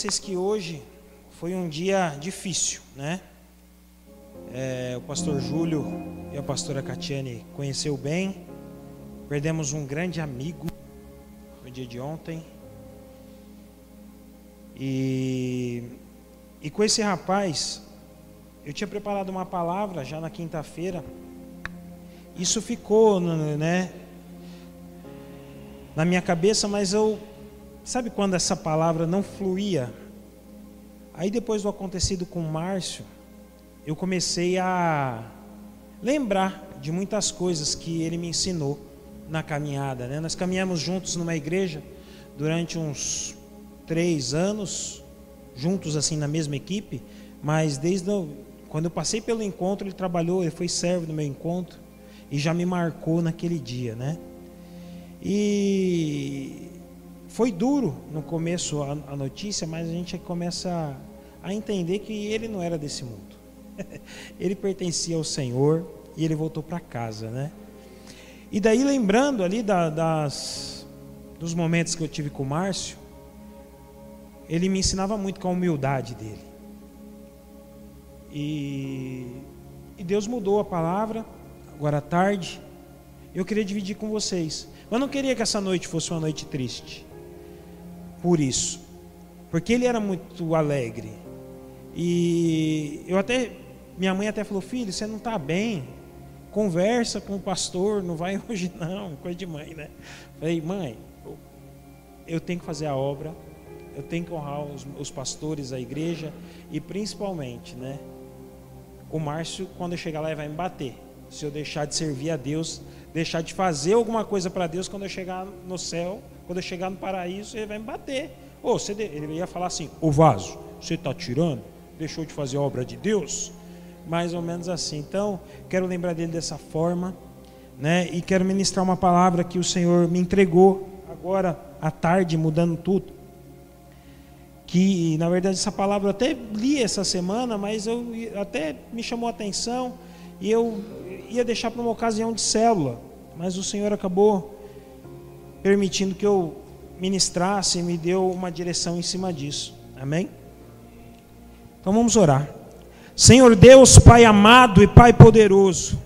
Vocês que hoje foi um dia difícil, né? O pastor Júlio e a pastora Catiane conheceu bem. Perdemos um grande amigo no dia de ontem. E com esse rapaz, eu tinha preparado uma palavra já na quinta-feira. Isso ficou, né, na minha cabeça, mas sabe quando essa palavra não fluía? Aí depois do acontecido com o Márcio, eu comecei a lembrar de muitas coisas que ele me ensinou na caminhada, né? Nós caminhamos juntos numa igreja durante uns 3 anos, juntos assim na mesma equipe, mas quando eu passei pelo encontro, ele foi servo do meu encontro e já me marcou naquele dia, né? E foi duro no começo a notícia, mas a gente começa a entender que ele não era desse mundo. Ele pertencia ao Senhor e ele voltou para casa, né? E daí, lembrando ali dos momentos que eu tive com o Márcio, ele me ensinava muito com a humildade dele. E Deus mudou a palavra, agora à tarde. Eu queria dividir com vocês. Eu não queria que essa noite fosse uma noite triste. Por isso. Porque ele era muito alegre. E minha mãe até falou: filho, você não está bem. Conversa com o pastor, não vai hoje não. Coisa de mãe, né? Falei: mãe, eu tenho que fazer a obra. Eu tenho que honrar os pastores da igreja. E principalmente, né, o Márcio, quando eu chegar lá, ele vai me bater. Se eu deixar de servir a Deus, deixar de fazer alguma coisa para Deus, quando eu chegar no céu, quando eu chegar no paraíso, ele vai me bater. Ele ia falar assim: ô vaso, você está tirando? Deixou de fazer a obra de Deus? Mais ou menos assim. Então, quero lembrar dele dessa forma, né? E quero ministrar uma palavra que o Senhor me entregou agora à tarde, mudando tudo. Que, na verdade, essa palavra eu até li essa semana, mas até me chamou a atenção. E eu ia deixar para uma ocasião de célula, mas o Senhor acabou permitindo que eu ministrasse e me deu uma direção em cima disso. Amém? Então vamos orar. Senhor Deus, Pai amado e Pai poderoso,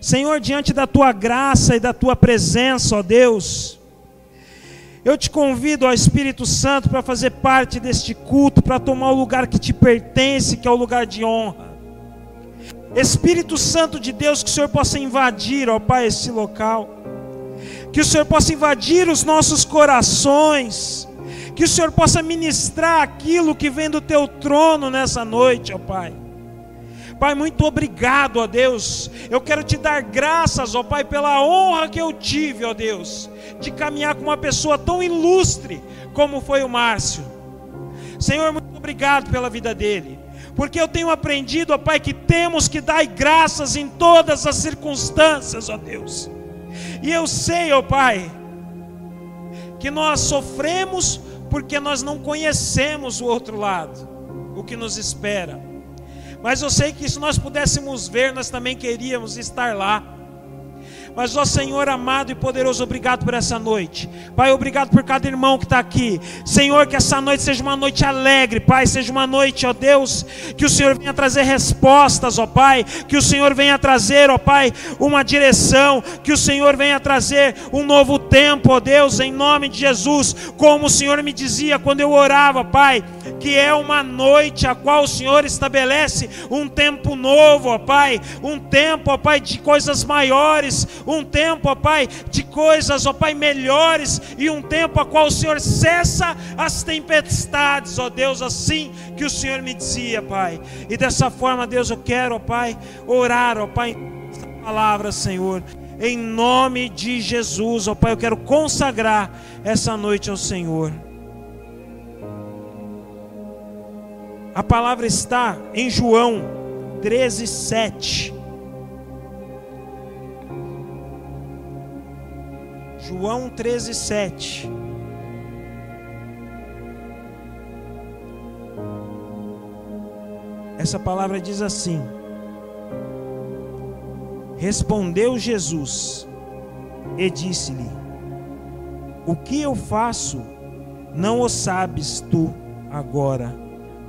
Senhor, diante da Tua graça e da Tua presença, ó Deus, eu te convido, ó Espírito Santo, para fazer parte deste culto, para tomar o lugar que te pertence, que é o lugar de honra. Espírito Santo de Deus, que o Senhor possa invadir, ó Pai, esse local. Que o Senhor possa invadir os nossos corações. Que o Senhor possa ministrar aquilo que vem do Teu trono nessa noite, ó Pai. Pai, muito obrigado, ó Deus. Eu quero Te dar graças, ó Pai, pela honra que eu tive, ó Deus, de caminhar com uma pessoa tão ilustre como foi o Márcio. Senhor, muito obrigado pela vida dele. Porque eu tenho aprendido, ó Pai, que temos que dar graças em todas as circunstâncias, ó Deus. E eu sei, ó Pai, que nós sofremos porque nós não conhecemos o outro lado, o que nos espera. Mas eu sei que se nós pudéssemos ver, nós também queríamos estar lá. Mas, ó Senhor amado e poderoso, obrigado por essa noite. Pai, obrigado por cada irmão que está aqui. Senhor, que essa noite seja uma noite alegre, Pai. Seja uma noite, ó Deus, que o Senhor venha trazer respostas, ó Pai. Que o Senhor venha trazer, ó Pai, uma direção. Que o Senhor venha trazer um novo tempo, ó Deus, em nome de Jesus. Como o Senhor me dizia quando eu orava, Pai, que é uma noite a qual o Senhor estabelece um tempo novo, ó Pai. Um tempo, ó Pai, de coisas maiores. Um tempo, ó Pai, de coisas, ó Pai, melhores. E um tempo a qual o Senhor cessa as tempestades, ó Deus, assim que o Senhor me dizia, Pai. E dessa forma, Deus, eu quero, ó Pai, orar, ó Pai, essa palavra, Senhor, em nome de Jesus, ó Pai. Eu quero consagrar essa noite ao Senhor. A palavra está em João 13:7. João 13:7. Essa palavra diz assim: respondeu Jesus e disse-lhe: o que eu faço não o sabes tu, agora,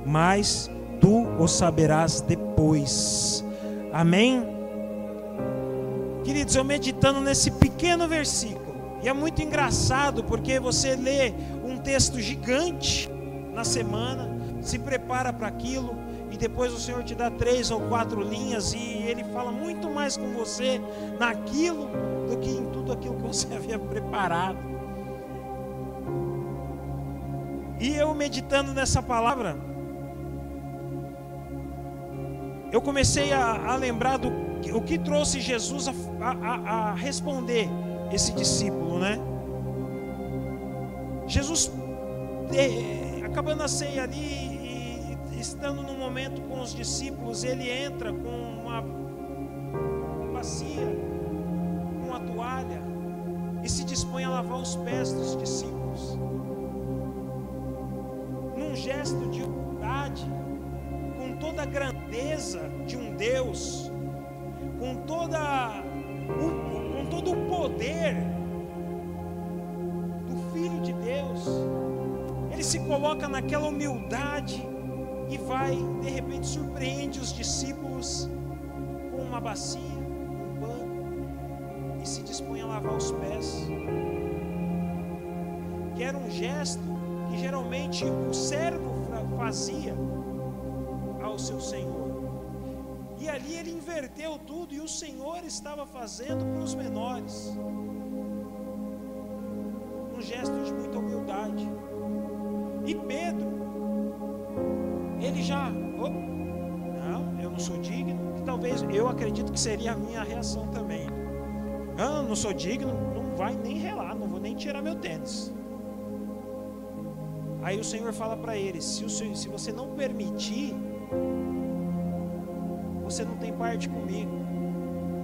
mas tu o saberás depois. Amém? Queridos, eu meditando nesse pequeno versículo, e é muito engraçado porque você lê um texto gigante na semana, se prepara para aquilo, e depois o Senhor te dá 3 ou 4 linhas, e Ele fala muito mais com você naquilo do que em tudo aquilo que você havia preparado. E eu meditando nessa palavra, eu comecei a lembrar o que trouxe Jesus a responder esse discípulo, né? Jesus, acabando a ceia ali, e estando num momento com os discípulos, ele entra com uma bacia, com uma toalha, e se dispõe a lavar os pés dos discípulos, num gesto de humildade, com toda a grandeza de um Deus, com todo o poder do Filho de Deus. Ele se coloca naquela humildade e vai, de repente, surpreende os discípulos com uma bacia, um pano, e se dispõe a lavar os pés, que era um gesto que geralmente o servo fazia ao seu Senhor. E ali ele inverteu tudo, e o Senhor estava fazendo para os menores, um gesto de muita humildade. E Pedro, ele já, não, eu não sou digno, que talvez, eu acredito que seria a minha reação também. Não sou digno, não vai nem relar, não vou nem tirar meu tênis. Aí o Senhor fala para ele: se você não permitir, você não tem parte comigo.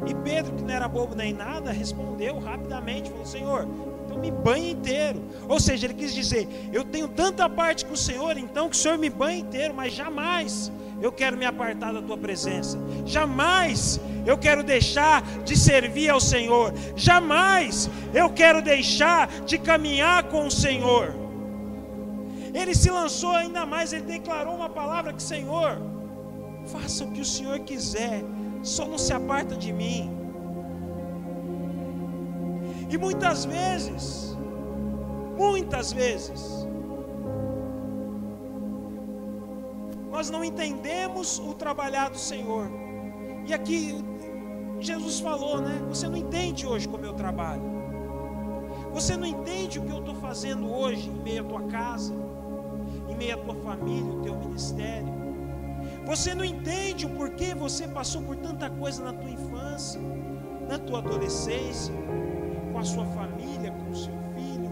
E Pedro, que não era bobo nem nada, respondeu rapidamente, falou: Senhor, então me banhe inteiro. Ou seja, ele quis dizer: eu tenho tanta parte com o Senhor, então que o Senhor me banhe inteiro, mas jamais eu quero me apartar da tua presença, jamais eu quero deixar de servir ao Senhor, jamais eu quero deixar de caminhar com o Senhor. Ele se lançou ainda mais, ele declarou uma palavra que: Senhor, faça o que o Senhor quiser, só não se aparta de mim. E muitas vezes, nós não entendemos o trabalhar do Senhor. E aqui Jesus falou, né? Você não entende hoje como eu trabalho, você não entende o que eu estou fazendo hoje em meio à tua casa, em meio à tua família, o teu ministério. Você não entende o porquê você passou por tanta coisa na tua infância, na tua adolescência, com a sua família, com o seu filho,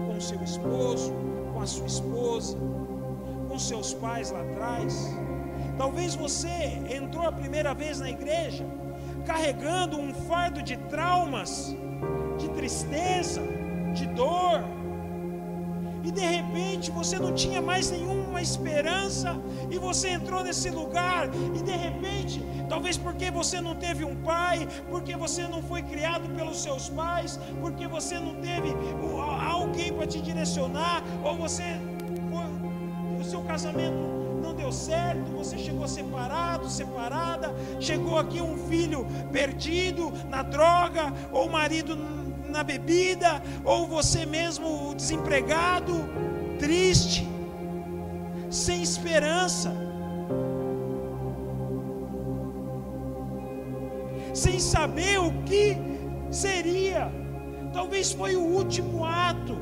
com o seu esposo, com a sua esposa, com seus pais lá atrás. Talvez você entrou a primeira vez na igreja carregando um fardo de traumas, de tristeza, de dor, e de repente você não tinha mais nenhuma esperança, e você entrou nesse lugar, e de repente, talvez porque você não teve um pai, porque você não foi criado pelos seus pais, porque você não teve alguém para te direcionar, ou o seu casamento não deu certo, você chegou separado, separada, chegou aqui um filho perdido na droga, ou o marido na bebida, ou você mesmo desempregado, triste, sem esperança, sem saber o que seria. Talvez foi o último ato.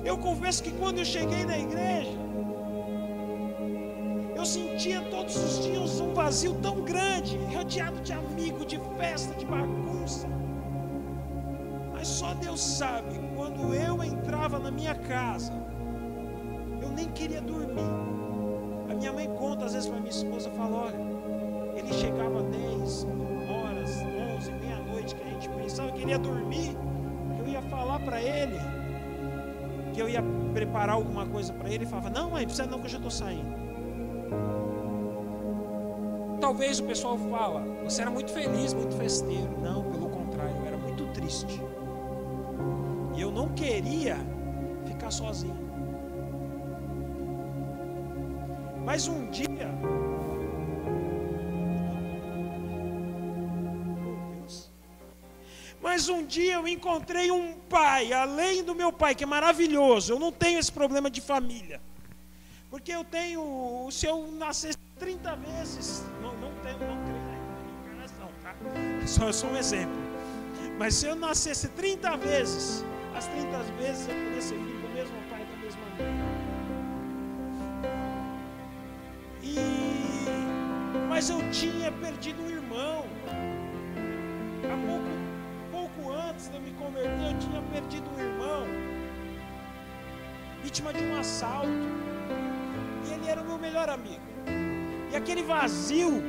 Eu confesso que quando eu cheguei na igreja, eu sentia todos os dias um vazio tão grande, rodeado de amigos, de festa, de bagunça. Mas só Deus sabe, quando eu entrava na minha casa, eu nem queria dormir. A minha mãe conta às vezes para minha esposa, fala: olha, ele chegava 10 horas, 11, meia-noite, que a gente pensava que ele ia dormir, que eu ia falar para ele, que eu ia preparar alguma coisa para ele, e falava: não, mãe, precisa não, que eu já estou saindo. Talvez o pessoal fala: você era muito feliz, muito festeiro. Não, pelo contrário, eu era muito triste. E eu não queria ficar sozinho. Mas um dia, eu encontrei um pai, além do meu pai, que é maravilhoso. Eu não tenho esse problema de família, porque eu tenho, se eu nascesse 30 vezes, não creio na encarnação, tá? Só um exemplo. Mas se eu nascesse 30 vezes, as 30 vezes eu poderia ser filho do mesmo pai e da mesma mãe. Mas eu tinha perdido um irmão. Pouco antes de eu me converter, eu tinha perdido um irmão, vítima de um assalto. E ele era o meu melhor amigo. E aquele vazio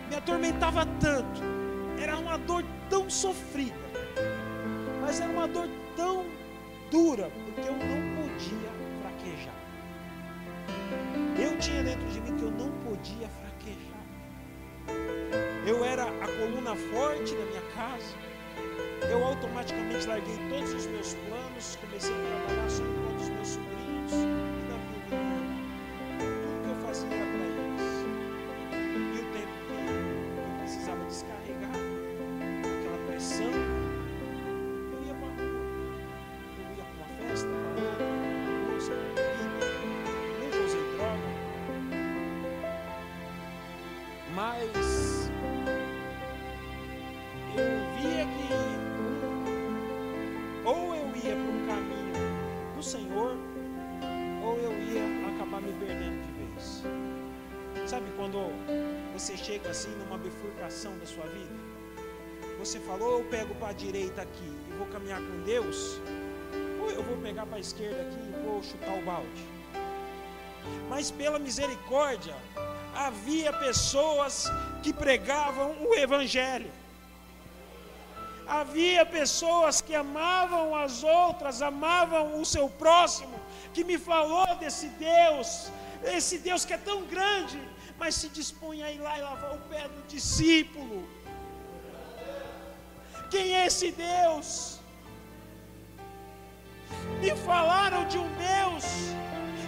me atormentava tanto. Era uma dor tão sofrida, mas era uma dor tão dura, porque eu não podia fraquejar. Eu tinha dentro de mim que eu não podia fraquejar. Eu era a coluna forte da minha casa. Eu automaticamente larguei todos os meus planos, comecei a trabalhar só em prol dos meus sobrinhos e da minha vida. Tudo que eu fazia era para eles. E o tempo que eu precisava descarregar aquela pressão, eu ia para a rua. Eu ia para uma festa, para outra, para música, para bebida. Nunca usei droga. Mas eu via que ou eu ia para um caminho do Senhor, ou eu ia acabar me perdendo de vez. Sabe quando você chega assim numa bifurcação da sua vida? Você falou, eu pego para a direita aqui e vou caminhar com Deus, ou eu vou pegar para a esquerda aqui e vou chutar o balde. Mas pela misericórdia, havia pessoas que pregavam o Evangelho. Havia pessoas que amavam as outras, amavam o seu próximo, que me falou desse Deus, esse Deus que é tão grande, mas se dispunha a ir lá e lavar o pé do discípulo. Quem é esse Deus? Me falaram de um Deus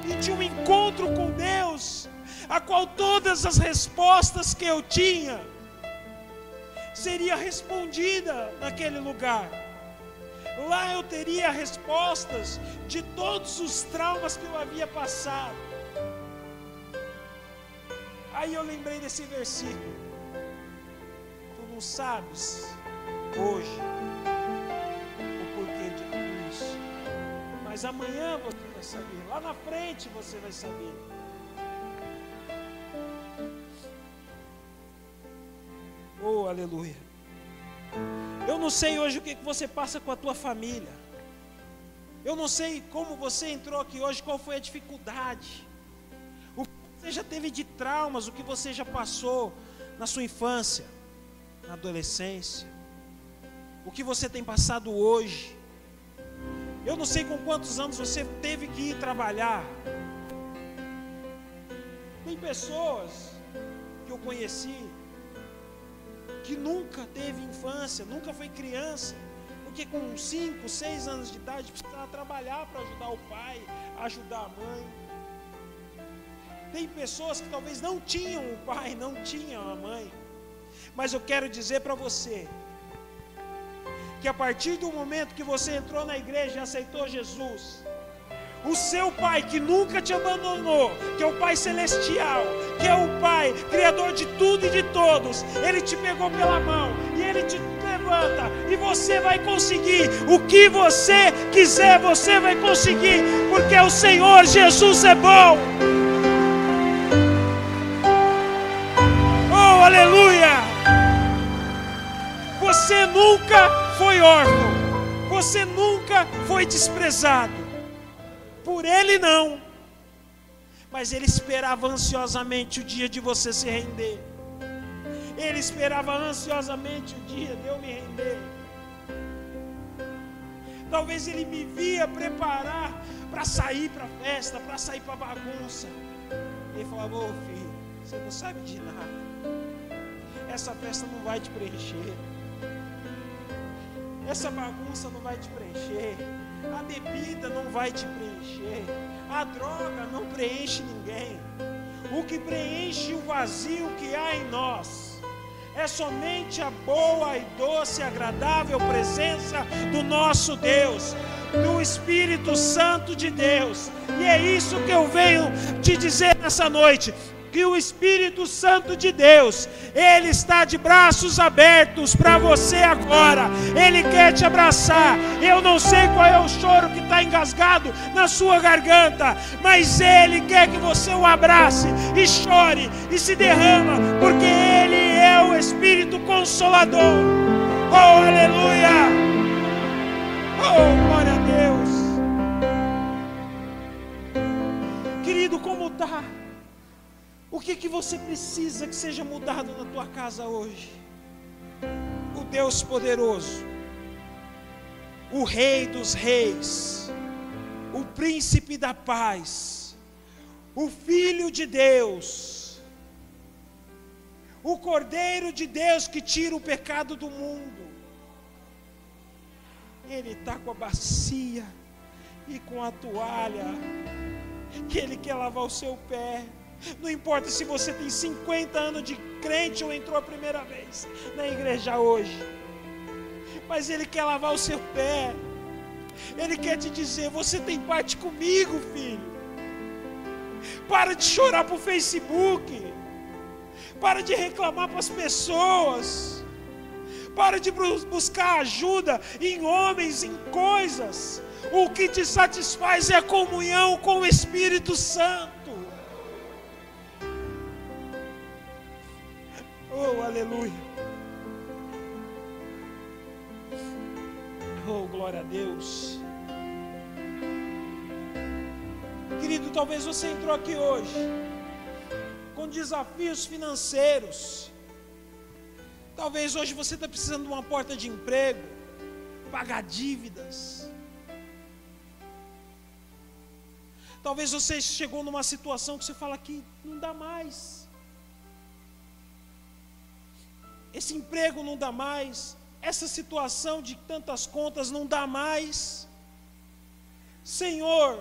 e de um encontro com Deus, a qual todas as respostas que eu tinha seria respondida naquele lugar. Lá eu teria respostas de todos os traumas que eu havia passado. Aí eu lembrei desse versículo. Tu não sabes hoje o porquê de tudo isso, mas amanhã você vai saber. Lá na frente você vai saber. Oh, aleluia. Eu não sei hoje o que você passa com a tua família. Eu não sei como você entrou aqui hoje, qual foi a dificuldade, o que você já teve de traumas, o que você já passou na sua infância, na adolescência, o que você tem passado hoje. Eu não sei com quantos anos você teve que ir trabalhar. Tem pessoas que eu conheci que nunca teve infância, nunca foi criança, porque com 5, 6 anos de idade precisava trabalhar para ajudar o pai, ajudar a mãe. Tem pessoas que talvez não tinham um pai, não tinham a mãe, mas eu quero dizer para você que a partir do momento que você entrou na igreja e aceitou Jesus, o seu pai que nunca te abandonou, que é o Pai Celestial, que é o Pai Criador de tudo e de todos, Ele te pegou pela mão e Ele te levanta, e você vai conseguir o que você quiser, você vai conseguir, porque o Senhor Jesus é bom. Oh, aleluia! Você nunca foi órfão, você nunca foi desprezado. Por Ele não, mas Ele esperava ansiosamente o dia de você se render. Ele esperava ansiosamente o dia de eu me render. Talvez Ele me via preparar para sair para a festa, para sair para a bagunça. Ele falava, ô filho, você não sabe de nada, essa festa não vai te preencher, essa bagunça não vai te preencher, a bebida não vai te preencher, a droga não preenche ninguém. O que preenche o vazio que há em nós é somente a boa e doce e agradável presença do nosso Deus, do Espírito Santo de Deus. E é isso que eu venho te dizer nessa noite, que o Espírito Santo de Deus, Ele está de braços abertos para você agora. Ele quer te abraçar. Eu não sei qual é o choro que está engasgado na sua garganta, mas Ele quer que você o abrace e chore e se derrama, porque Ele é o Espírito Consolador. Oh, aleluia! Oh, glória a Deus! Querido, como está? O que você precisa que seja mudado na tua casa hoje? O Deus poderoso, o Rei dos reis, o Príncipe da paz, o Filho de Deus, o Cordeiro de Deus que tira o pecado do mundo. Ele está com a bacia e com a toalha, que Ele quer lavar o seu pé. Não importa se você tem 50 anos de crente ou entrou a primeira vez na igreja hoje, mas Ele quer lavar o seu pé. Ele quer te dizer: você tem parte comigo, filho. Para de chorar para o Facebook, para de reclamar para as pessoas, para de buscar ajuda em homens, em coisas. O que te satisfaz é a comunhão com o Espírito Santo. Oh, aleluia. Oh, glória a Deus. Querido, talvez você entrou aqui hoje com desafios financeiros. Talvez hoje você está precisando de uma porta de emprego, pagar dívidas. Talvez você chegou numa situação que você fala que não dá mais. Esse emprego não dá mais, essa situação de tantas contas não dá mais. Senhor,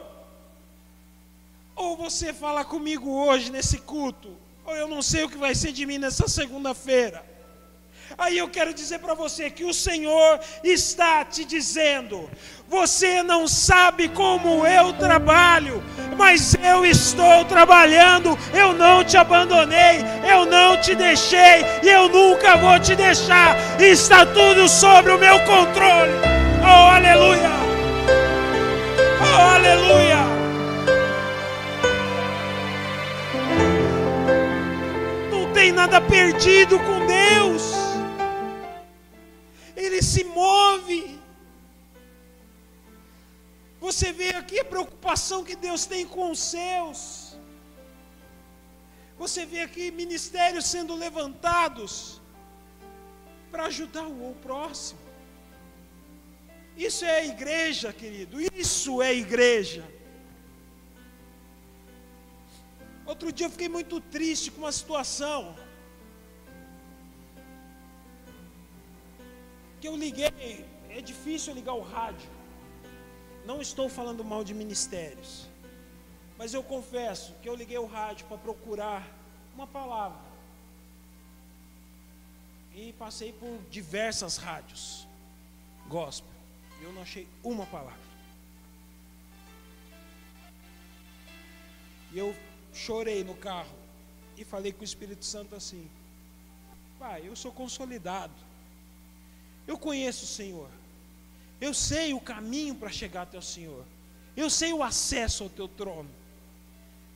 ou você fala comigo hoje nesse culto, ou eu não sei o que vai ser de mim nessa segunda-feira. Aí eu quero dizer para você que o Senhor está te dizendo: você não sabe como eu trabalho, mas eu estou trabalhando. Eu não te abandonei, eu não te deixei e eu nunca vou te deixar. Está tudo sob o meu controle. Oh, aleluia! Oh, aleluia! Não tem nada perdido com Deus. Ele se move. Você vê aqui a preocupação que Deus tem com os seus. Você vê aqui ministérios sendo levantados para ajudar o próximo. Isso é a igreja, querido. Isso é igreja. Outro dia eu fiquei muito triste com uma situação. Que eu liguei, é difícil ligar o rádio. Não estou falando mal de ministérios, mas eu confesso que eu liguei o rádio para procurar uma palavra. E passei por diversas rádios gospel. E eu não achei uma palavra. E eu chorei no carro e falei com o Espírito Santo assim: Pai, eu sou consolidado. Eu conheço o Senhor, eu sei o caminho para chegar até o Senhor, eu sei o acesso ao teu trono,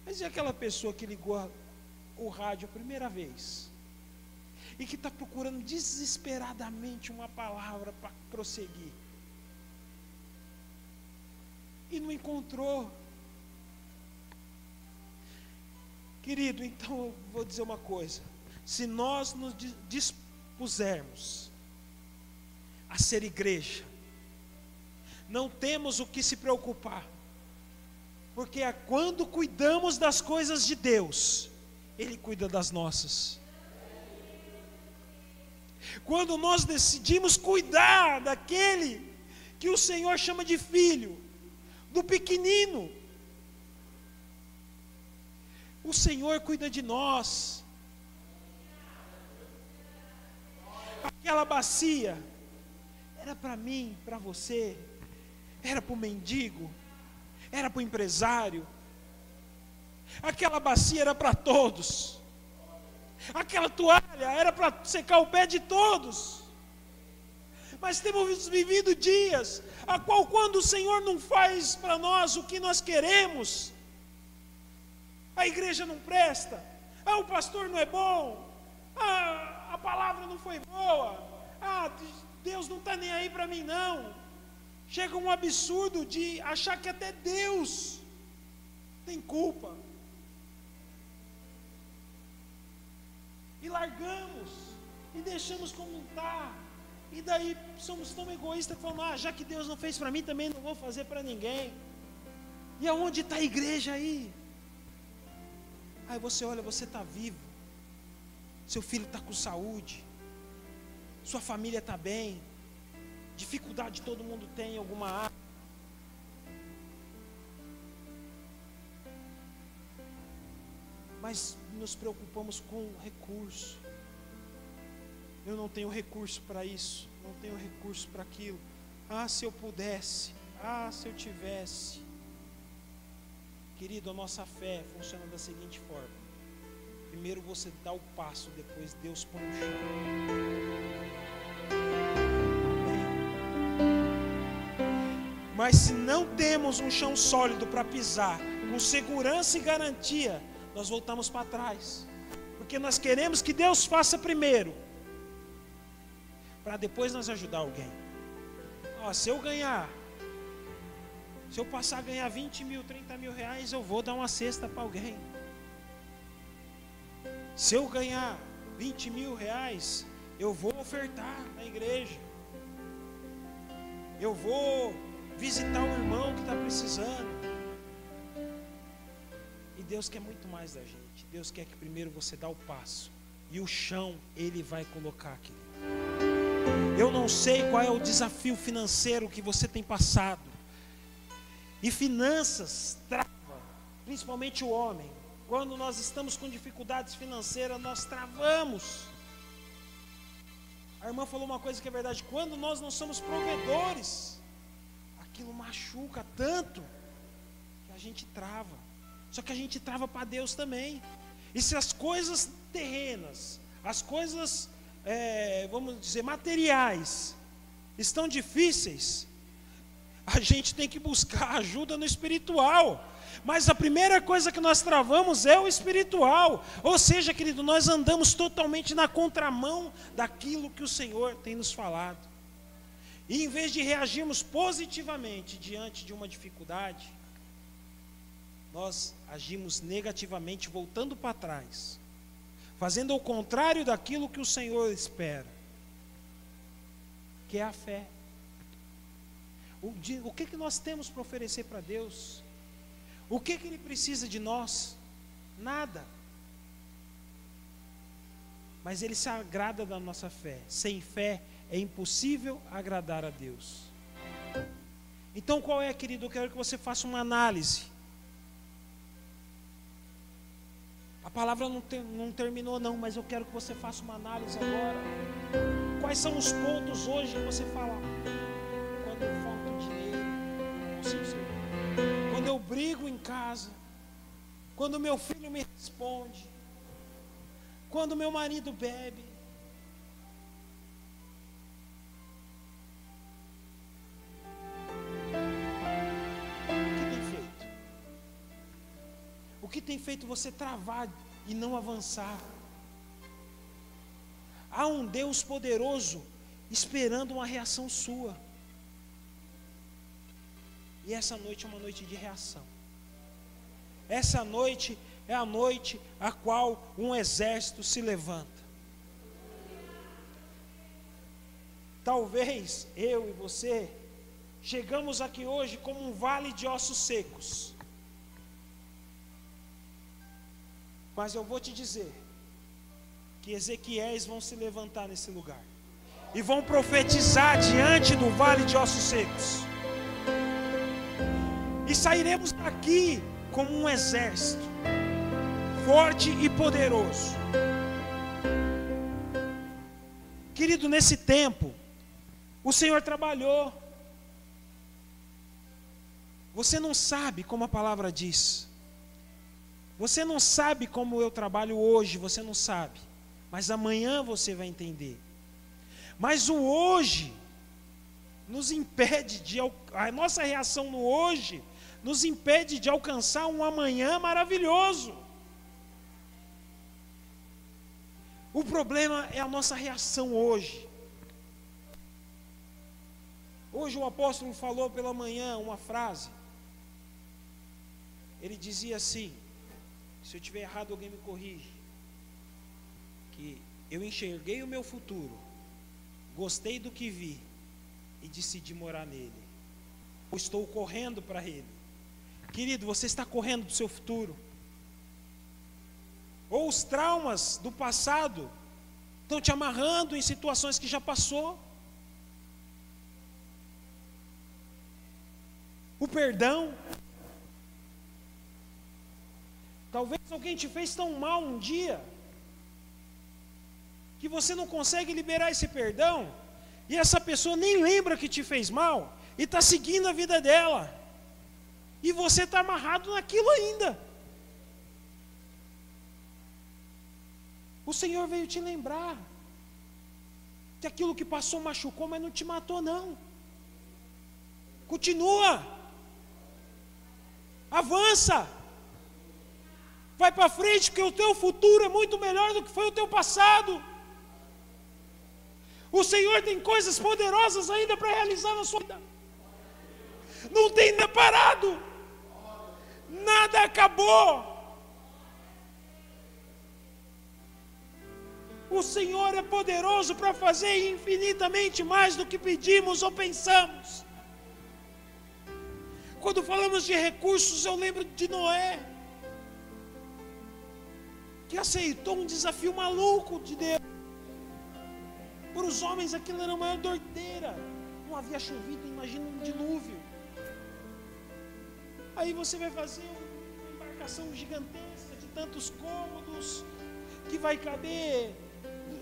mas e aquela pessoa que ligou o rádio a primeira vez, e que está procurando desesperadamente uma palavra para prosseguir, e não encontrou? Querido, então eu vou dizer uma coisa: se nós nos dispusermos a ser igreja, não temos o que se preocupar, porque quando cuidamos das coisas de Deus, Ele cuida das nossas. Quando nós decidimos cuidar daquele que o Senhor chama de filho, do pequenino, o Senhor cuida de nós. Aquela bacia era para mim, para você, era para o mendigo, era para o empresário. Aquela bacia era para todos. Aquela toalha era para secar o pé de todos. Mas temos vivido dias a qual, quando o Senhor não faz para nós o que nós queremos, a igreja não presta, o pastor não é bom, a palavra não foi boa, Deus não está nem aí para mim não. Chega um absurdo de achar que até Deus tem culpa. E largamos, e deixamos como está. E daí somos tão egoístas que falamos, já que Deus não fez para mim, também não vou fazer para ninguém. E aonde está a igreja aí? Aí você olha, você está vivo, seu filho está com saúde, sua família está bem, dificuldade todo mundo tem em alguma área. Mas nos preocupamos com recurso. Eu não tenho recurso para isso, não tenho recurso para aquilo. Se eu pudesse, se eu tivesse. Querido, a nossa fé funciona da seguinte forma: primeiro você dá o passo, depois Deus põe o chão. Mas se não temos um chão sólido para pisar, com segurança e garantia, nós voltamos para trás, porque nós queremos que Deus faça primeiro, para depois nós ajudar alguém. Se eu passar a ganhar 20 mil, 30 mil reais, eu vou dar uma cesta para alguém. Se eu ganhar 20 mil reais, eu vou ofertar na igreja, eu vou visitar um irmão que está precisando. E Deus quer muito mais da gente. Deus quer que primeiro você dá o passo, e o chão Ele vai colocar aqui. Eu não sei qual é o desafio financeiro que você tem passado, e finanças trava, principalmente o homem. Quando nós estamos com dificuldades financeiras, nós travamos. A irmã falou uma coisa que é verdade: quando nós não somos provedores, aquilo machuca tanto que a gente trava. Só que a gente trava para Deus também. E se as coisas terrenas, as coisas, vamos dizer, materiais, estão difíceis, a gente tem que buscar ajuda no espiritual. Mas a primeira coisa que nós travamos é o espiritual. Ou seja, querido, nós andamos totalmente na contramão daquilo que o Senhor tem nos falado. E em vez de reagirmos positivamente diante de uma dificuldade, nós agimos negativamente, voltando para trás, fazendo o contrário daquilo que o Senhor espera, que é a fé. O que nós temos para oferecer para Deus? O que Ele precisa de nós? Nada. Mas Ele se agrada da nossa fé. Sem fé é impossível agradar a Deus. Então qual é, querido? Eu quero que você faça uma análise. A palavra não terminou não, mas eu quero que você faça uma análise agora. Quais são os pontos hoje que você fala: quando eu falta dinheiro, eu não consigo ser. Quando eu brigo em casa, quando meu filho me responde, quando meu marido bebe. O que tem feito você travar e não avançar? Há um Deus poderoso esperando uma reação sua. E essa noite é uma noite de reação. Essa noite é a noite a qual um exército se levanta. Talvez eu e você chegamos aqui hoje como um vale de ossos secos. Mas eu vou te dizer que Ezequiéis vão se levantar nesse lugar. e vão profetizar diante do vale de ossos secos. E sairemos daqui como um exército, forte e poderoso. Querido, nesse tempo, o Senhor trabalhou. Você não sabe como a palavra diz. Você não sabe como eu trabalho hoje, você não sabe. Mas amanhã você vai entender. Mas o hoje nos impede a nossa reação no hoje nos impede de alcançar um amanhã maravilhoso. O problema é a nossa reação hoje. Hoje o apóstolo falou pela manhã uma frase. Ele dizia assim, se eu estiver errado alguém me corrige, que eu enxerguei o meu futuro, gostei do que vi e decidi morar nele. Eu estou correndo para ele. Querido, você está correndo para o seu futuro? Ou os traumas do passado estão te amarrando em situações que já passou? O perdão. Talvez alguém te fez tão mal um dia que você não consegue liberar esse perdão, e essa pessoa nem lembra que te fez mal e está seguindo a vida dela, e você está amarrado naquilo ainda. O Senhor veio te lembrar que aquilo que passou machucou, mas não te matou não. Continua, avança, vai para frente, porque o teu futuro é muito melhor do que foi o teu passado. O Senhor tem coisas poderosas ainda para realizar na sua vida. Não tem nada parado, nada acabou. O Senhor é poderoso para fazer infinitamente mais do que pedimos ou pensamos. Quando falamos de recursos, eu lembro de Noé, que aceitou um desafio maluco de Deus. Para os homens aquilo era a maior doideira. Não havia chovido, imagina um dilúvio. Aí você vai fazer uma embarcação gigantesca de tantos cômodos, que vai caber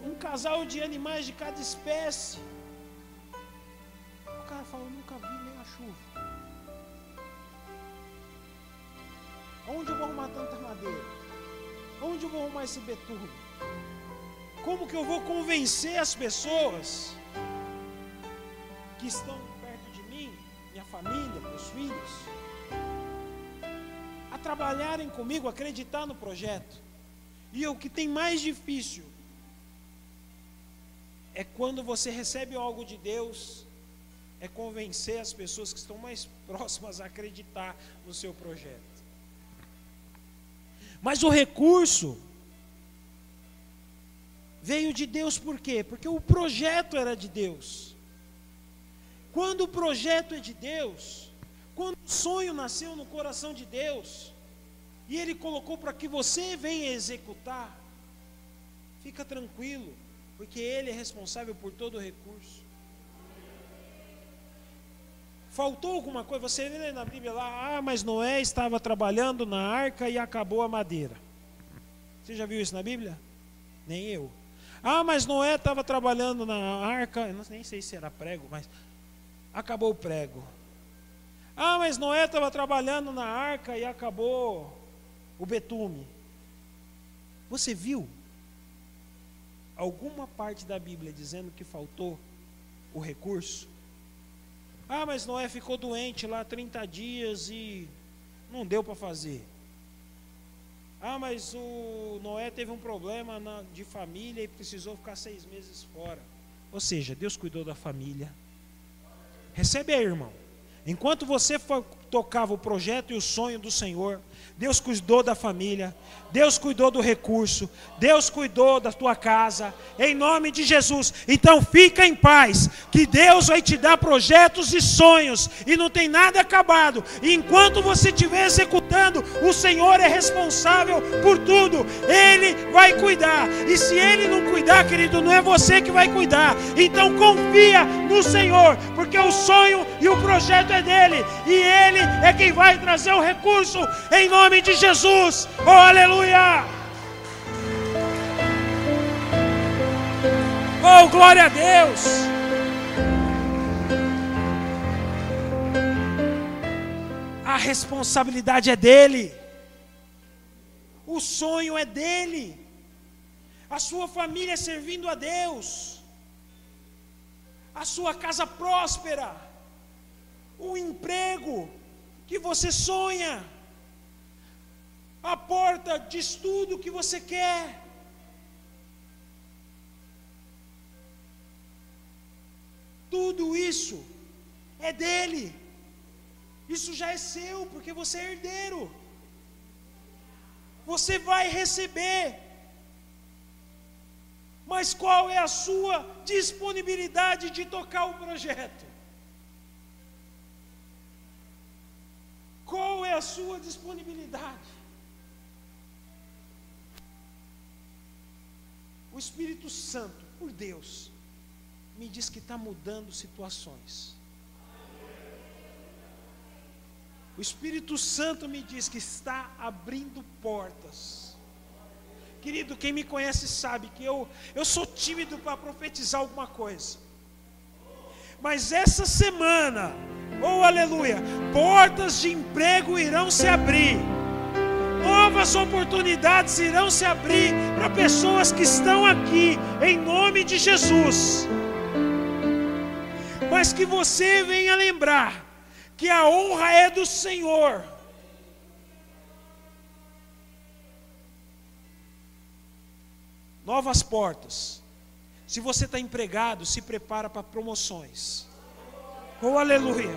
um casal de animais de cada espécie. O cara fala, eu nunca vi nem a chuva. Onde eu vou arrumar tanta madeira? Onde eu vou arrumar esse betume? Como que eu vou convencer as pessoas que estão perto de mim, minha família, meus filhos, a trabalharem comigo, a acreditar no projeto? E o que tem mais difícil é quando você recebe algo de Deus, é convencer as pessoas que estão mais próximas a acreditar no seu projeto. Mas o recurso veio de Deus por quê? Porque o projeto era de Deus. Quando o projeto é de Deus, quando o sonho nasceu no coração de Deus, e Ele colocou para que você venha executar, fica tranquilo, porque Ele é responsável por todo o recurso. Faltou alguma coisa? Você lê na Bíblia lá, mas Noé estava trabalhando na arca e acabou a madeira. Você já viu isso na Bíblia? Nem eu. Mas Noé estava trabalhando na arca, eu nem sei se era prego, mas acabou o prego. Mas Noé estava trabalhando na arca e acabou o betume. Você viu alguma parte da Bíblia dizendo que faltou o recurso? Mas Noé ficou doente lá 30 dias e não deu para fazer. Mas o Noé teve um problema de família e precisou ficar 6 meses fora. Ou seja, Deus cuidou da família. Recebe aí, irmão. Enquanto você tocava o projeto e o sonho do Senhor. Deus cuidou da família, Deus cuidou do recurso, Deus cuidou da tua casa, em nome de Jesus. Então fica em paz, que Deus vai te dar projetos e sonhos, e não tem nada acabado. E enquanto você estiver executando, o Senhor é responsável por tudo, Ele vai cuidar. E se Ele não cuidar, querido, não é você que vai cuidar. Então confia no Senhor, porque o sonho e o projeto é dEle, e Ele é quem vai trazer o recurso, em nome de Jesus. Oh, aleluia! Oh, glória a Deus! A responsabilidade é dele, o sonho é dele, a sua família servindo a Deus, a sua casa próspera, o emprego que você sonha, a porta de estudo que você quer. Tudo isso é dele. Isso já é seu, porque você é herdeiro. Você vai receber. Mas qual é a sua disponibilidade de tocar o projeto? Qual é a sua disponibilidade? O Espírito Santo, por Deus, me diz que está mudando situações. O Espírito Santo me diz que está abrindo portas. Querido, quem me conhece sabe que eu sou tímido para profetizar alguma coisa. Mas essa semana, oh aleluia, portas de emprego irão se abrir. Novas oportunidades irão se abrir para pessoas que estão aqui, em nome de Jesus. Mas que você venha lembrar que a honra é do Senhor. Novas portas. Se você está empregado, se prepara para promoções. Oh aleluia.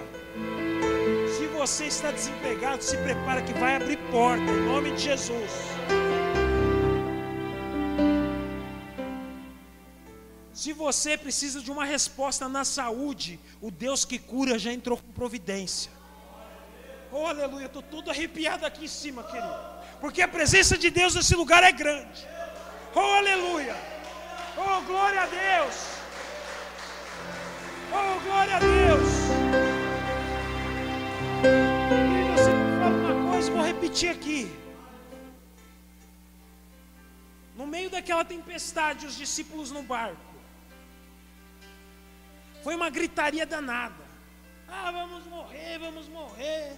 Se você está desempregado, se prepara que vai abrir porta, em nome de Jesus. Se você precisa de uma resposta na saúde, o Deus que cura já entrou com providência. Oh aleluia, estou todo arrepiado aqui em cima, querido, porque a presença de Deus nesse lugar é grande. Oh aleluia, oh glória a Deus, oh glória a Deus. E você fala uma coisa, vou repetir aqui. No meio daquela tempestade, os discípulos no barco, foi uma gritaria danada. Ah, vamos morrer, vamos morrer.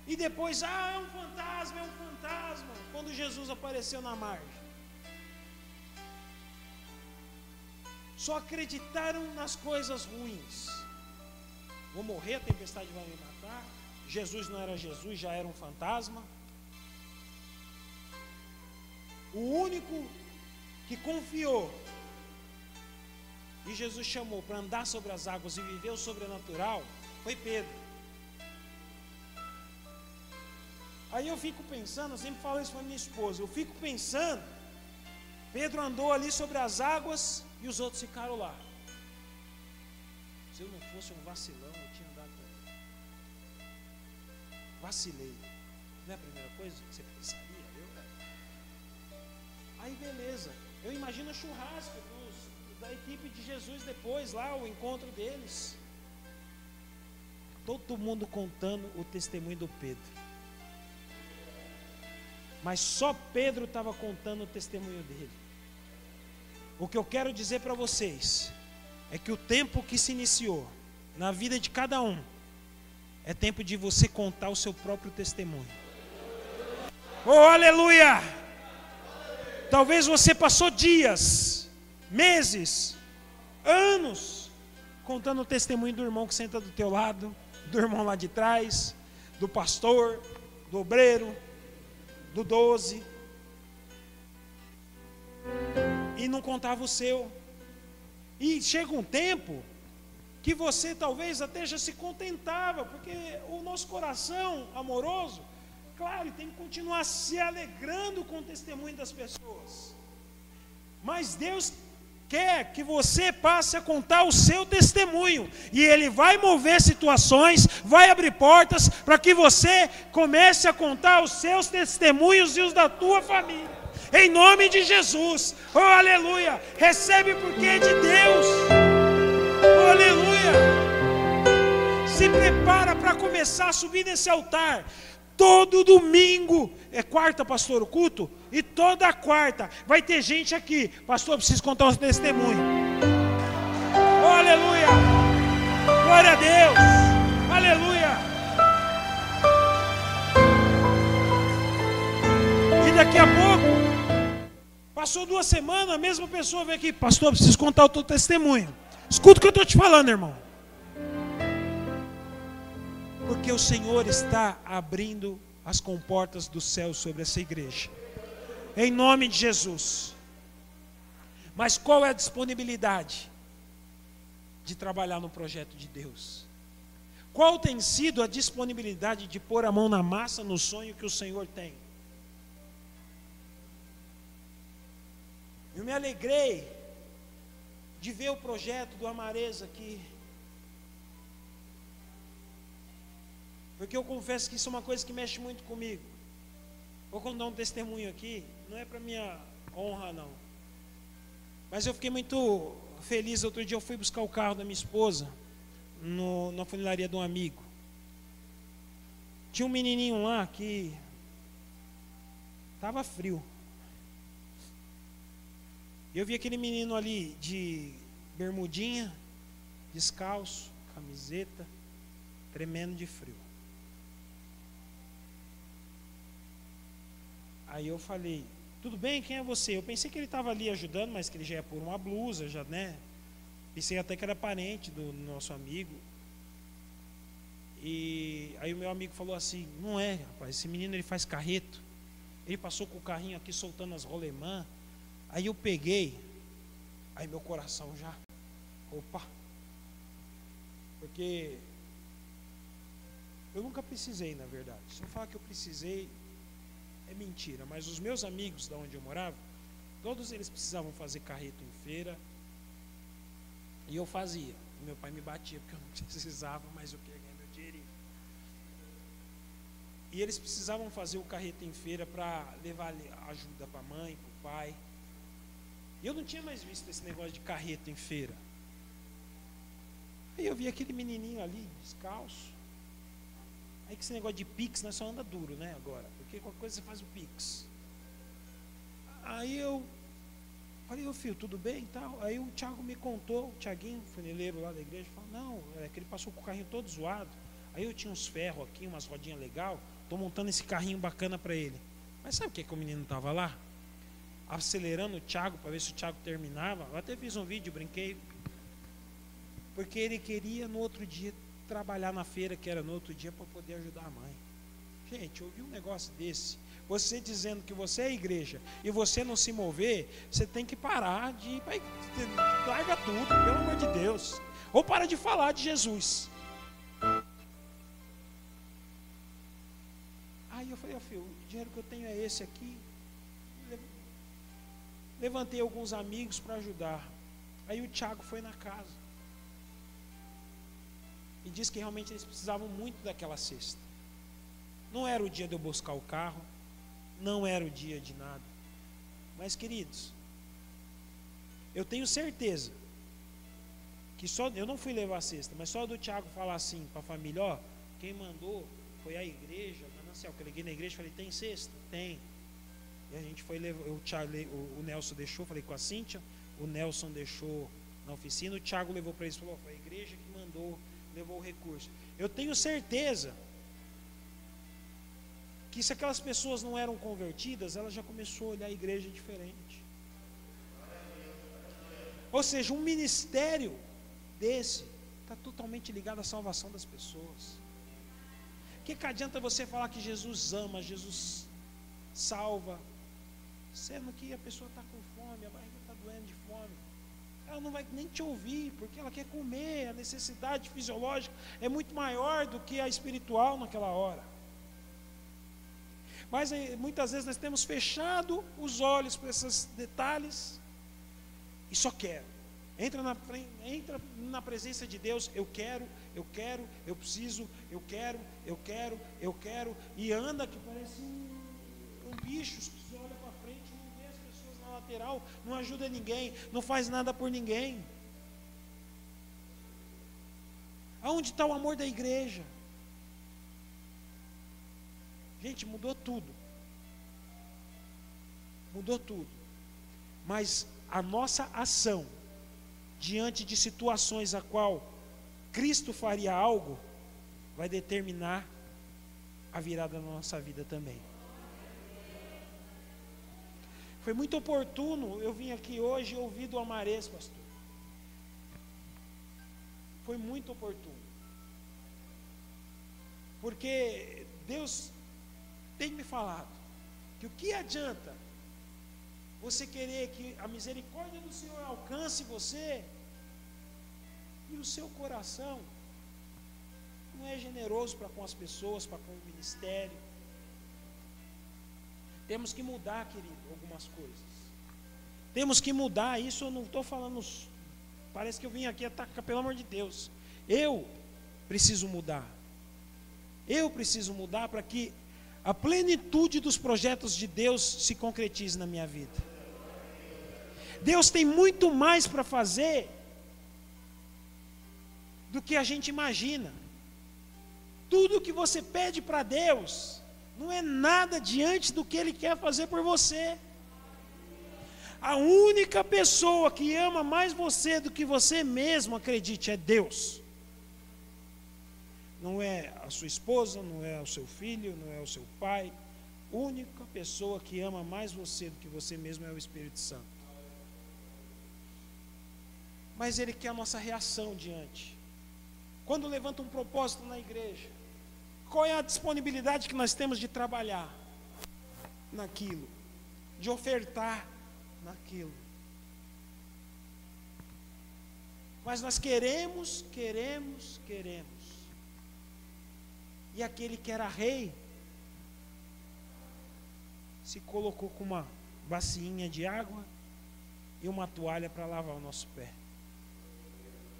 E depois, é um fantasma, é um fantasma. Quando Jesus apareceu na margem, só acreditaram nas coisas ruins. Vou morrer, a tempestade vai me matar. Jesus não era Jesus, já era um fantasma. O único que confiou e Jesus chamou para andar sobre as águas e viver o sobrenatural foi Pedro. Aí eu fico pensando, eu sempre falo isso para minha esposa, eu fico pensando, Pedro andou ali sobre as águas e os outros ficaram lá. Se eu não fosse um vacilão, eu tinha andado. Vacilei. Não é a primeira coisa que você pensaria? Aí beleza, eu imagino o churrasco da equipe de Jesus depois, lá o encontro deles. Todo mundo contando o testemunho do Pedro. Mas só Pedro estava contando o testemunho dele. O que eu quero dizer para vocês é que o tempo que se iniciou na vida de cada um é tempo de você contar o seu próprio testemunho. Oh, aleluia! Talvez você passou dias, meses, anos contando o testemunho do irmão que senta do teu lado, do irmão lá de trás, do pastor, do obreiro, do 12, e não contava o seu. E chega um tempo que você talvez até já se contentava, porque o nosso coração amoroso, claro, tem que continuar se alegrando com o testemunho das pessoas, mas Deus quer que você passe a contar o seu testemunho, e Ele vai mover situações, vai abrir portas, para que você comece a contar os seus testemunhos e os da tua família, em nome de Jesus. Oh, aleluia, recebe porque é de Deus. Oh, aleluia. Se prepara para começar a subir nesse altar. Todo domingo, é quarta, pastor, o culto? E toda quarta vai ter gente aqui. Pastor, eu preciso contar um testemunho. Oh, aleluia. Glória a Deus. Aleluia. E daqui a pouco, passou 2 semanas, a mesma pessoa vem aqui. Pastor, eu preciso contar o teu testemunho. Escuta o que eu estou te falando, irmão. Porque o Senhor está abrindo as comportas do céu sobre essa igreja, em nome de Jesus. Mas qual é a disponibilidade de trabalhar no projeto de Deus? Qual tem sido a disponibilidade de pôr a mão na massa no sonho que o Senhor tem? Eu me alegrei de ver o projeto do Amareza aqui, porque eu confesso que isso é uma coisa que mexe muito comigo. Vou contar um testemunho aqui, não é para minha honra não, mas eu fiquei muito feliz. Outro dia eu fui buscar o carro da minha esposa na funilaria de um amigo. Tinha um menininho lá que estava frio. Eu vi aquele menino ali de bermudinha, descalço, camiseta, tremendo de frio. Aí eu falei, tudo bem, quem é você? Eu pensei que ele estava ali ajudando, mas que ele já ia pôr uma blusa, já, né? Pensei até que era parente do nosso amigo. E aí o meu amigo falou assim, não é, rapaz, esse menino ele faz carreto. Ele passou com o carrinho aqui soltando as rolemã. Aí eu peguei, aí meu coração já, opa, porque eu nunca precisei, na verdade. Se eu falar que eu precisei, é mentira, mas os meus amigos da onde eu morava, todos eles precisavam fazer carreto em feira, e eu fazia. Meu pai me batia porque eu não precisava, mas eu queria ganhar meu dinheirinho. E eles precisavam fazer o carreto em feira para levar ajuda para a mãe, para o pai. E eu não tinha mais visto esse negócio de carreto em feira. Aí eu vi aquele menininho ali, descalço. Aí que esse negócio de Pix, nós só anda duro, né, agora. Porque qualquer coisa você faz o Pix. Aí eu falei, ô filho, tudo bem e tal? Aí o Thiago me contou, o Thiaguinho, funileiro lá da igreja, falou, não, é que ele passou com o carrinho todo zoado. Aí eu tinha uns ferros aqui, umas rodinhas legais, estou montando esse carrinho bacana para ele. Mas sabe o que o menino estava lá? Acelerando o Thiago para ver se o Thiago terminava. Eu até fiz um vídeo, brinquei. Porque ele queria no outro dia trabalhar na feira, que era no outro dia, para poder ajudar a mãe. Gente, eu ouvi um negócio desse. Você dizendo que você é igreja e você não se mover, você tem que parar de ir para a igreja. Larga tudo, pelo amor de Deus. Ou para de falar de Jesus. Aí eu falei, filho, o dinheiro que eu tenho é esse aqui. Levantei alguns amigos para ajudar. Aí o Thiago foi na casa e disse que realmente eles precisavam muito daquela cesta. Não era o dia de eu buscar o carro, não era o dia de nada. Mas, queridos, eu tenho certeza que só eu não fui levar a cesta, mas só do Thiago falar assim para a família, ó, quem mandou foi a igreja, eu liguei na igreja e falei, tem cesta? Tem. E a gente foi levar, o Nelson deixou, falei com a Cíntia, o Nelson deixou na oficina, o Thiago levou para eles, falou, foi a igreja que mandou, levou o recurso. Eu tenho certeza que se aquelas pessoas não eram convertidas, ela já começou a olhar a igreja diferente. Ou seja, um ministério desse está totalmente ligado à salvação das pessoas. O que adianta você falar que Jesus ama, Jesus salva, sendo que a pessoa está com fome, a barriga está doendo de fome. ela não vai nem te ouvir, porque ela quer comer. A necessidade fisiológica é muito maior do que a espiritual naquela hora. Mas muitas vezes nós temos fechado os olhos para esses detalhes e só quero. Entra na presença de Deus, eu quero, eu preciso, eu quero, e anda que parece um bicho, que você olha para frente, não vê as pessoas na lateral, não ajuda ninguém, não faz nada por ninguém. Aonde está o amor da igreja? Gente, mudou tudo. Mudou tudo. Mas a nossa ação diante de situações a qual Cristo faria algo, vai determinar a virada na nossa vida também. Foi muito oportuno eu vim aqui hoje e ouvir do Amarés, pastor. Foi muito oportuno. Porque Deus tem me falado que o que adianta você querer que a misericórdia do Senhor alcance você e o seu coração não é generoso para com as pessoas, para com o ministério. Temos que mudar, querido, algumas coisas. Temos que mudar. Isso eu não estou falando, parece que eu vim aqui atacar, pelo amor de Deus. Eu preciso mudar. Eu preciso mudar para que a plenitude dos projetos de Deus se concretize na minha vida. Deus tem muito mais para fazer do que a gente imagina. Tudo que você pede para Deus não é nada diante do que Ele quer fazer por você. A única pessoa que ama mais você do que você mesmo, acredite, é Deus. Não é a sua esposa, não é o seu filho, não é o seu pai. A única pessoa que ama mais você do que você mesmo é o Espírito Santo. Mas Ele quer a nossa reação diante. Quando levanta um propósito na igreja, qual é a disponibilidade que nós temos de trabalhar naquilo, de ofertar naquilo? Mas nós queremos. E aquele que era rei se colocou com uma bacinha de água e uma toalha para lavar o nosso pé.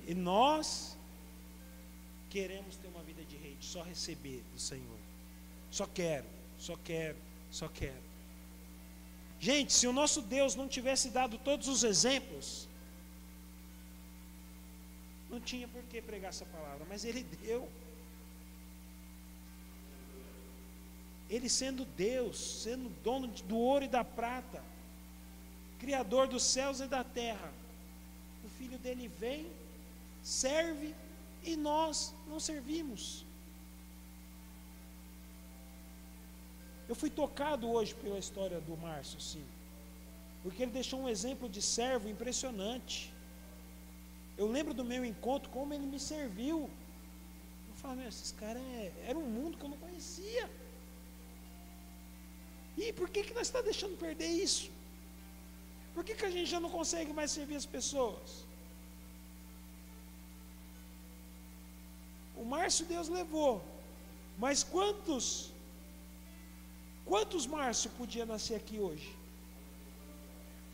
E nós queremos ter uma vida de rei, de só receber do Senhor. Só quero. Gente, se o nosso Deus não tivesse dado todos os exemplos, não tinha por que pregar essa palavra, mas Ele deu. Ele sendo Deus, sendo dono do ouro e da prata, Criador dos céus e da terra, o Filho dele vem, serve, e nós não servimos. Eu fui tocado hoje pela história do Márcio, sim, porque ele deixou um exemplo de servo impressionante. Eu lembro do meu encontro, como ele me serviu. Eu falei, esses caras era um mundo que eu não conhecia. E por que nós estamos deixando perder isso? Por que a gente já não consegue mais servir as pessoas? O Márcio Deus levou, mas quantos Márcio podia nascer aqui hoje?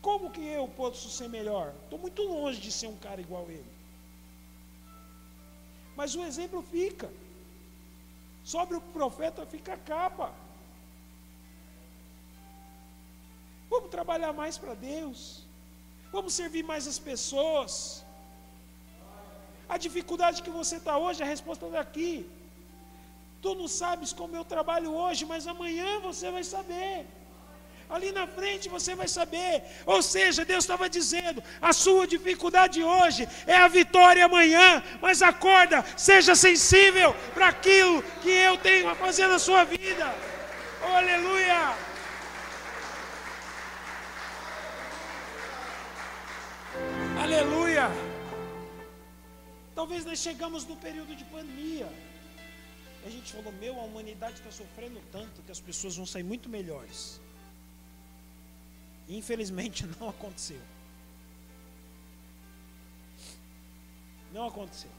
Como que eu posso ser melhor? Estou muito longe de ser um cara igual ele. Mas o exemplo fica. Sobre o profeta fica a capa. Vamos trabalhar mais para Deus. Vamos servir mais as pessoas. A dificuldade que você está hoje, a resposta está aqui. Tu não sabes como eu trabalho hoje, mas amanhã você vai saber. Ali na frente você vai saber. Ou seja, Deus estava dizendo, a sua dificuldade hoje é a vitória amanhã. Mas acorda, seja sensível para aquilo que eu tenho a fazer na sua vida. Oh, aleluia! Aleluia! Talvez nós chegamos no período de pandemia. E a gente falou, a humanidade está sofrendo tanto que as pessoas vão sair muito melhores. E infelizmente não aconteceu. Não aconteceu.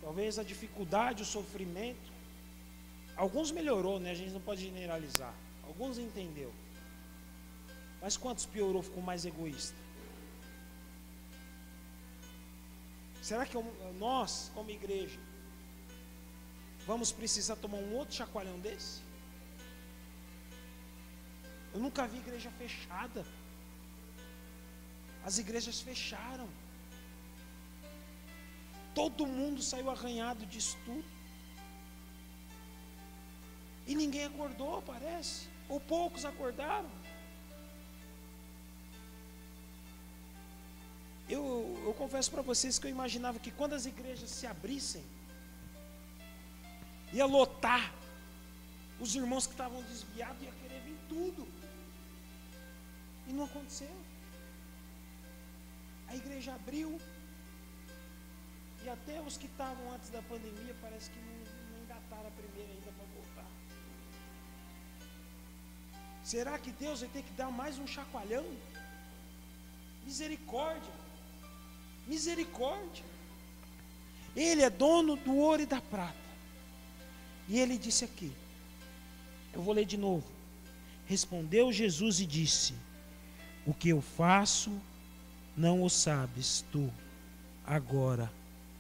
Talvez a dificuldade, o sofrimento, alguns melhorou, né? A gente não pode generalizar. Alguns entendeu. Mas quantos piorou, ficou mais egoísta? Será que nós, como igreja, vamos precisar tomar um outro chacoalhão desse? Eu nunca vi igreja fechada. As igrejas fecharam. Todo mundo saiu arranhado disso tudo. E ninguém acordou, parece. Ou poucos acordaram. Eu confesso para vocês que eu imaginava que quando as igrejas se abrissem, ia lotar. Os irmãos que estavam desviados iam querer vir tudo. E não aconteceu. A igreja abriu. E até os que estavam antes da pandemia parece que não engataram a primeira ainda para voltar. Será que Deus vai ter que dar mais um chacoalhão? Misericórdia. Misericórdia. Ele é dono do ouro e da prata. E ele disse aqui, eu vou ler de novo. Respondeu Jesus e disse: o que eu faço não o sabes tu agora,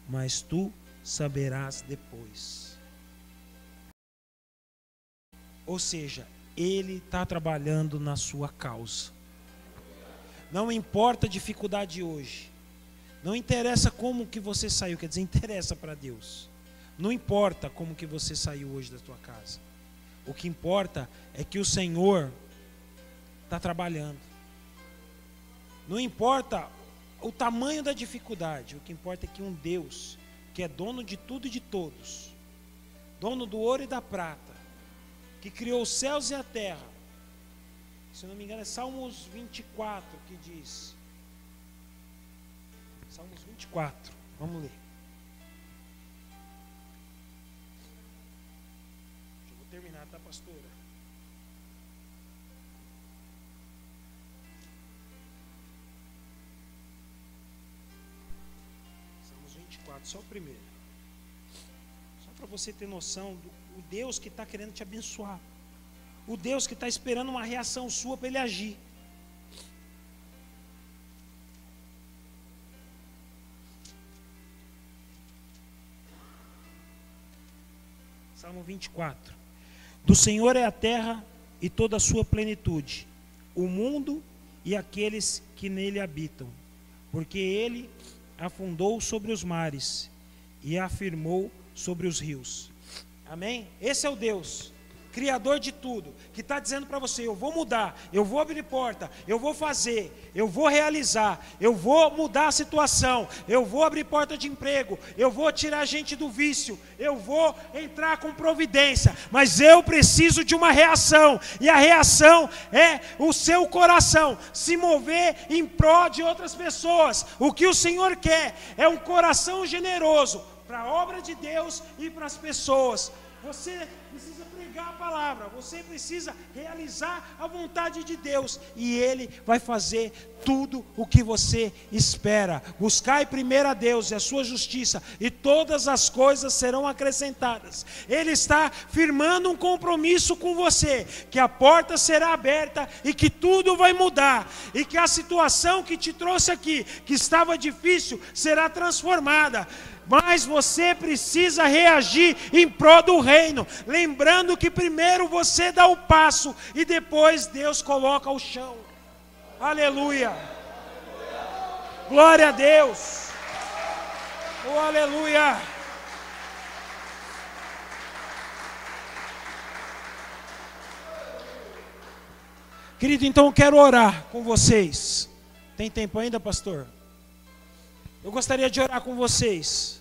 mas tu saberás depois. Ou seja, ele está trabalhando na sua causa. Não importa a dificuldade de hoje. Não interessa como que você saiu, quer dizer, interessa para Deus. Não importa como que você saiu hoje da tua casa. O que importa é que o Senhor está trabalhando. Não importa o tamanho da dificuldade, o que importa é que um Deus, que é dono de tudo e de todos, dono do ouro e da prata, que criou os céus e a terra, se não me engano é Salmos 24 que diz, Salmos 24, vamos ler. Já vou terminar, tá, pastora? Salmos 24, só o primeiro. Só para você ter noção do Deus que está querendo te abençoar. O Deus que está esperando uma reação sua para Ele agir. Salmo 24. Do Senhor é a terra e toda a sua plenitude, o mundo e aqueles que nele habitam, porque Ele afundou sobre os mares e afirmou sobre os rios. Amém? Esse é o Deus Criador de tudo, que está dizendo para você: eu vou mudar, eu vou abrir porta, eu vou fazer, eu vou realizar, eu vou mudar a situação, eu vou abrir porta de emprego, eu vou tirar gente do vício, eu vou entrar com providência, mas eu preciso de uma reação, e a reação é o seu coração se mover em prol de outras pessoas. O que o Senhor quer é um coração generoso para a obra de Deus e para as pessoas. Você precisa pregar a palavra, você precisa realizar a vontade de Deus, e Ele vai fazer tudo o que você espera. Buscai primeiro a Deus e a sua justiça, e todas as coisas serão acrescentadas. Ele está firmando um compromisso com você, que a porta será aberta e que tudo vai mudar, e que a situação que te trouxe aqui, que estava difícil, será transformada. Mas você precisa reagir em prol do reino, lembrando que primeiro você dá o passo e depois Deus coloca o chão. Aleluia! Glória a Deus! Oh, aleluia! Querido, então eu quero orar com vocês. Tem tempo ainda, pastor? Eu gostaria de orar com vocês.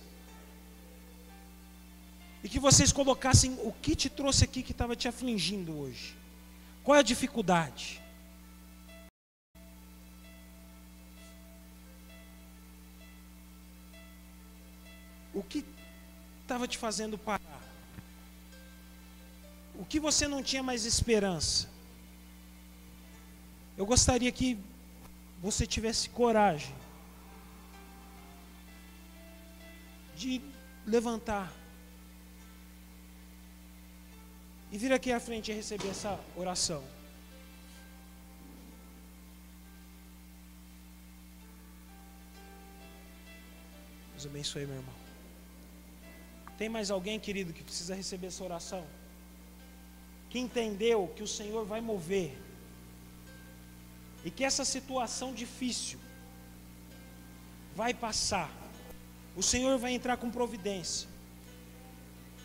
E que vocês colocassem o que te trouxe aqui que estava te afligindo hoje. Qual é a dificuldade? O que estava te fazendo parar? O que você não tinha mais esperança? Eu gostaria que você tivesse coragem de levantar e vir aqui à frente e receber essa oração. Deus abençoe, meu irmão. Tem mais alguém, querido, que precisa receber essa oração? Que entendeu que o Senhor vai mover e que essa situação difícil vai passar. O Senhor vai entrar com providência.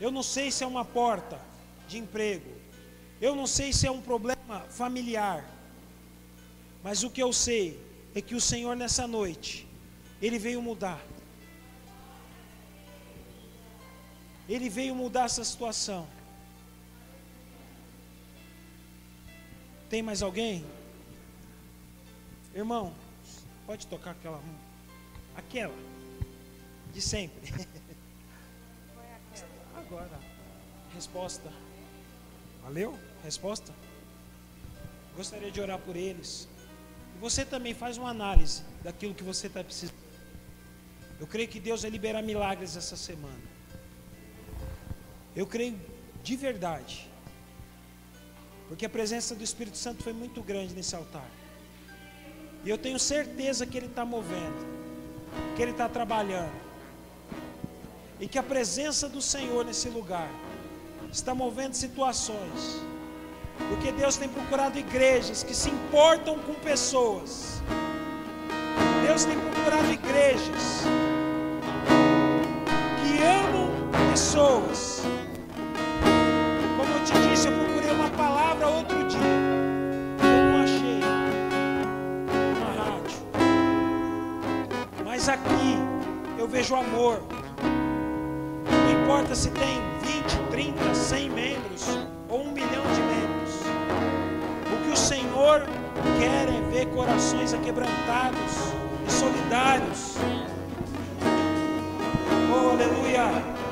Eu não sei se é uma porta de emprego, eu não sei se é um problema familiar, mas o que eu sei é que o Senhor nessa noite, Ele veio mudar. Ele veio mudar essa situação. Tem mais alguém? Irmão, pode tocar aquela de sempre. Agora, resposta. Valeu? Resposta? Gostaria de orar por eles. E você também faz uma análise daquilo que você está precisando. Eu creio que Deus vai liberar milagres essa semana. Eu creio de verdade, porque a presença do Espírito Santo foi muito grande nesse altar, e eu tenho certeza que Ele está movendo, que Ele está trabalhando, e que a presença do Senhor nesse lugar está movendo situações, porque Deus tem procurado igrejas que se importam com pessoas. Deus tem procurado igrejas que amam pessoas. Como eu te disse, eu procurei uma palavra outro dia, eu não achei uma rádio, mas aqui eu vejo amor. Não importa se tem 20, 30, 100 membros ou 1 milhão de membros, o que o Senhor quer é ver corações aquebrantados e solidários. Oh, aleluia!